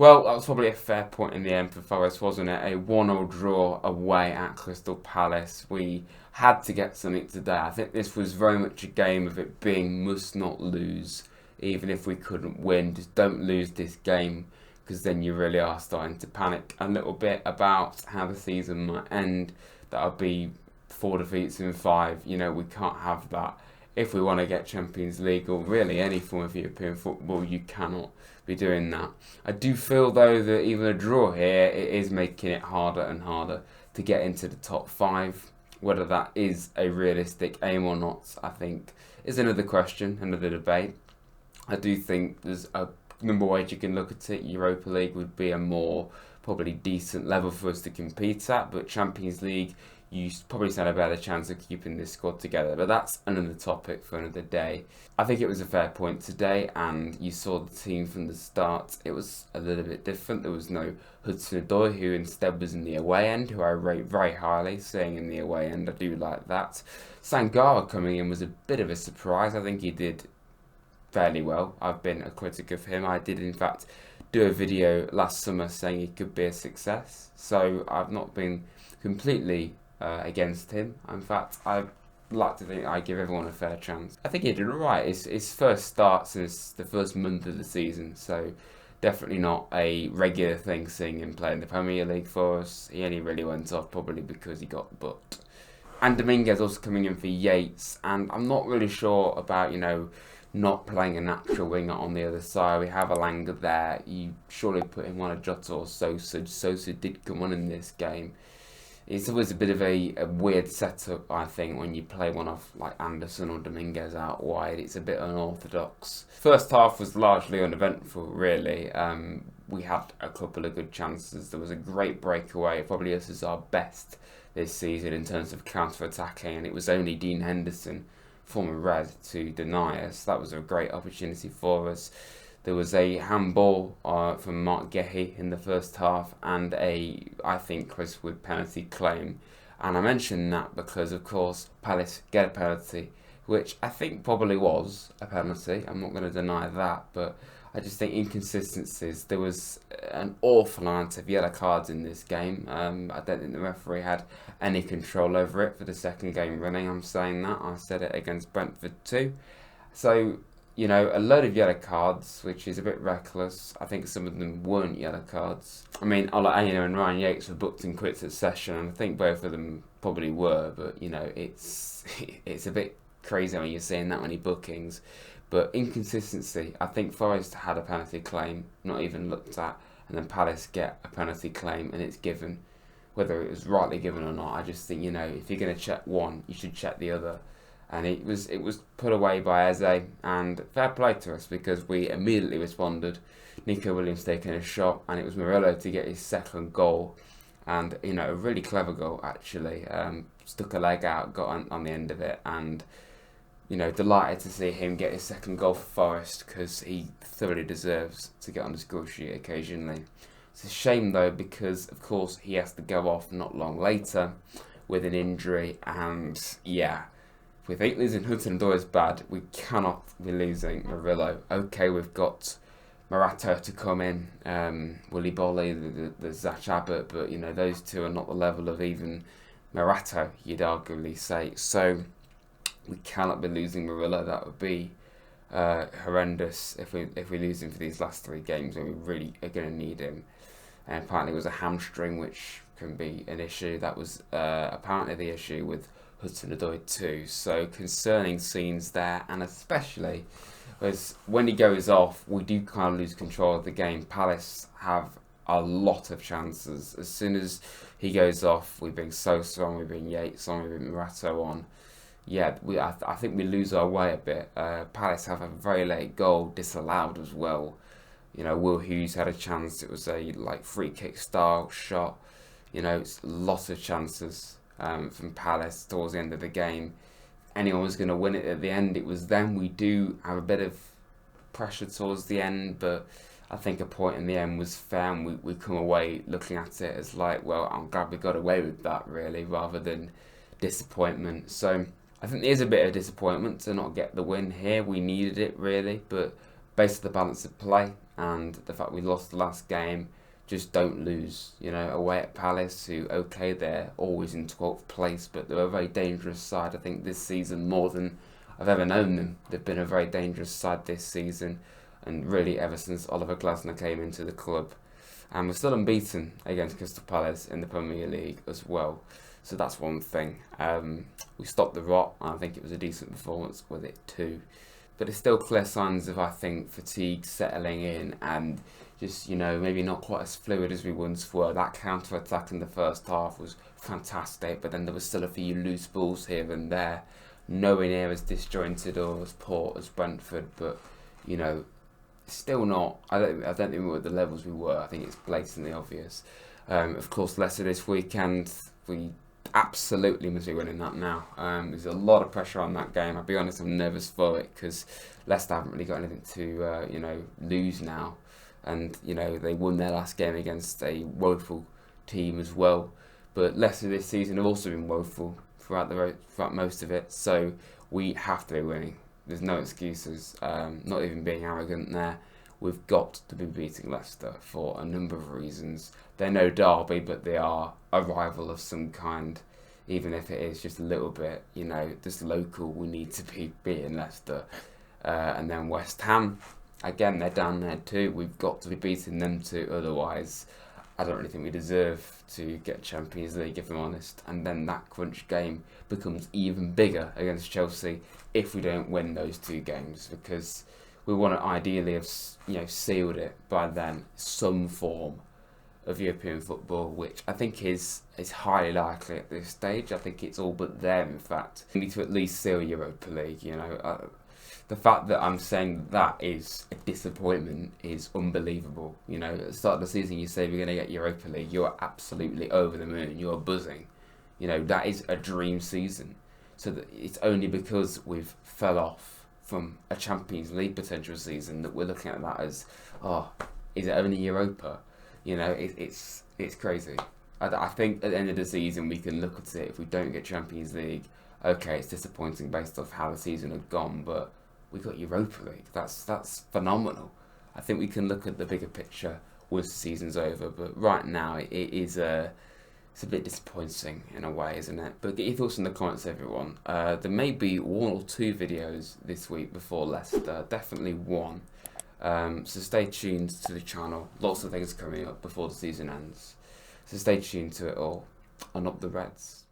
Well, that was probably a fair point in the end for Forest, wasn't it? A 1-1 draw away at Crystal Palace. We had to get something today. I think this was very much a game of it being must not lose, even if we couldn't win. Just don't lose this game, because then you really are starting to panic a little bit about how the season might end. That'll be 4 defeats in 5. You know, we can't have that. If we want to get Champions League or really any form of European football, you cannot be doing that. I do feel though that even a draw here, it is making it harder and harder to get into the top 5. Whether that is a realistic aim or not, I think, is another question, another debate. I do think there's a number of ways you can look at it. Europa League would be a more probably decent level for us to compete at, but Champions League, you probably stand a better chance of keeping this squad together. But that's another topic for another day. I think it was a fair point today, and you saw the team from the start. It was a little bit different. There was no Hudson-Odoi, who instead was in the away end, who I rate very highly, saying in the away end. I do like that. Sangara coming in was a bit of a surprise. I think he did fairly well. I've been a critic of him. I did, in fact, do a video last summer saying he could be a success. So I've not been completely against him. In fact, I like to think I give everyone a fair chance. I think he did alright. His first start since the first month of the season, so definitely not a regular thing seeing him play in the Premier League for us. He only really went off probably because he got booked. And Dominguez also coming in for Yates, and I'm not really sure about, not playing a natural winger on the other side. We have Alanga there. You surely put him on a Jota or Sosa. Sosa did come on in this game. It's always a bit of a weird setup, I think, when you play one off like Anderson or Dominguez out wide. It's a bit unorthodox. First half was largely uneventful, really. We had a couple of good chances. There was a great breakaway. Probably this is our best this season in terms of counter-attacking, and it was only Dean Henderson, former Red, to deny us. That was a great opportunity for us. There was a handball from Magee in the first half and I think, Chris Wood penalty claim. And I mention that because, of course, Palace get a penalty, which I think probably was a penalty. I'm not going to deny that, but I just think inconsistencies. There was an awful amount of yellow cards in this game. I don't think the referee had any control over it for the second game running. I'm saying that. I said it against Brentford too. So, a load of yellow cards, which is a bit reckless. I think some of them weren't yellow cards. I mean, Aina and Ryan Yates were booked in quick succession, and I think both of them probably were, but, it's a bit crazy when you're seeing that many bookings. But inconsistency, I think Forest had a penalty claim, not even looked at, and then Palace get a penalty claim and it's given. Whether it was rightly given or not, I just think, if you're going to check one, you should check the other. And it was put away by Eze, and fair play to us because we immediately responded. Nico Williams taking a shot, and it was Murillo to get his second goal. And, a really clever goal, actually. Stuck a leg out, got on the end of it, and delighted to see him get his second goal for Forest because he thoroughly deserves to get on the score sheet occasionally. It's a shame though because of course he has to go off not long later with an injury, and if we think losing Hudson-Odoi is bad, we cannot be losing Murillo. Okay, we've got Morata to come in, Willy Bolly, the Zach Abbott, but those two are not the level of even Morata, you'd arguably say. So we cannot be losing Murillo. That would be horrendous if we lose him for these last 3 games, and we really are going to need him. And apparently it was a hamstring, which can be an issue. That was apparently the issue with Hudson-Odoi too. So concerning scenes there, and especially as when he goes off, we do kind of lose control of the game. Palace have a lot of chances. As soon as he goes off, we bring Sosa on, we bring Yates on, we bring Morata on. I think we lose our way a bit. Palace have a very late goal disallowed as well. Will Hughes had a chance. It was a free kick style shot. It's lots of chances from Palace towards the end of the game. Anyone was going to win it at the end, it was them. We do have a bit of pressure towards the end, but I think a point in the end was fair, and we come away looking at it as I'm glad we got away with that, really, rather than disappointment. So I think there's a bit of disappointment to not get the win here. We needed it, really, but based on the balance of play and the fact we lost the last game. Just don't lose, you know, away at Palace, who, okay, they're always in 12th place, but they're a very dangerous side, I think, this season, more than I've ever known them. They've been a very dangerous side this season, and really ever since Oliver Glasner came into the club. And we're still unbeaten against Crystal Palace in the Premier League as well, so that's one thing. We stopped the rot, and I think it was a decent performance with it too. But there's still clear signs of, I think, fatigue settling in, and just, you know, maybe not quite as fluid as we once were. That counter-attack in the first half was fantastic, but then there was still a few loose balls here and there. Nowhere near as disjointed or as poor as Brentford, but, you know, still not. I don't think we were at the levels we were. I think it's blatantly obvious. Of course, Leicester this weekend, we absolutely must be winning that now. There's a lot of pressure on that game. I'll be honest, I'm nervous for it because Leicester haven't really got anything to you know, lose now. And, you know, they won their last game against a woeful team as well. But Leicester this season have also been woeful throughout most of it. So we have to be winning. There's no excuses. Not even being arrogant there. We've got to be beating Leicester for a number of reasons. They're no derby, but they are a rival of some kind. Even if it is just a little bit, you know, just local, we need to be beating Leicester. And then West Ham. Again, they're down there too. We've got to be beating them too. Otherwise, I don't really think we deserve to get Champions League, if I'm honest. And then that crunch game becomes even bigger against Chelsea if we don't win those two games, because we want to ideally have, you know, sealed it by then, some form of European football, which I think is highly likely at this stage. I think it's all but there, in fact. We need to at least seal Europa League, you know. The fact that I'm saying that is a disappointment is unbelievable. You know, at the start of the season you say we're going to get Europa League, you're absolutely over the moon, you're buzzing. You know, that is a dream season. So that it's only because we've fell off from a Champions League potential season that we're looking at that as, oh, is it only Europa? You know, it's crazy. I think at the end of the season we can look at it, if we don't get Champions League, okay, it's disappointing based off how the season had gone, but we got Europa League. That's phenomenal. I think we can look at the bigger picture once the season's over, but right now it's a bit disappointing in a way, isn't it? But get your thoughts in the comments, everyone. There may be one or two videos this week before Leicester, definitely one. So stay tuned to the channel. Lots of things coming up before the season ends. So stay tuned to it all. And up the Reds.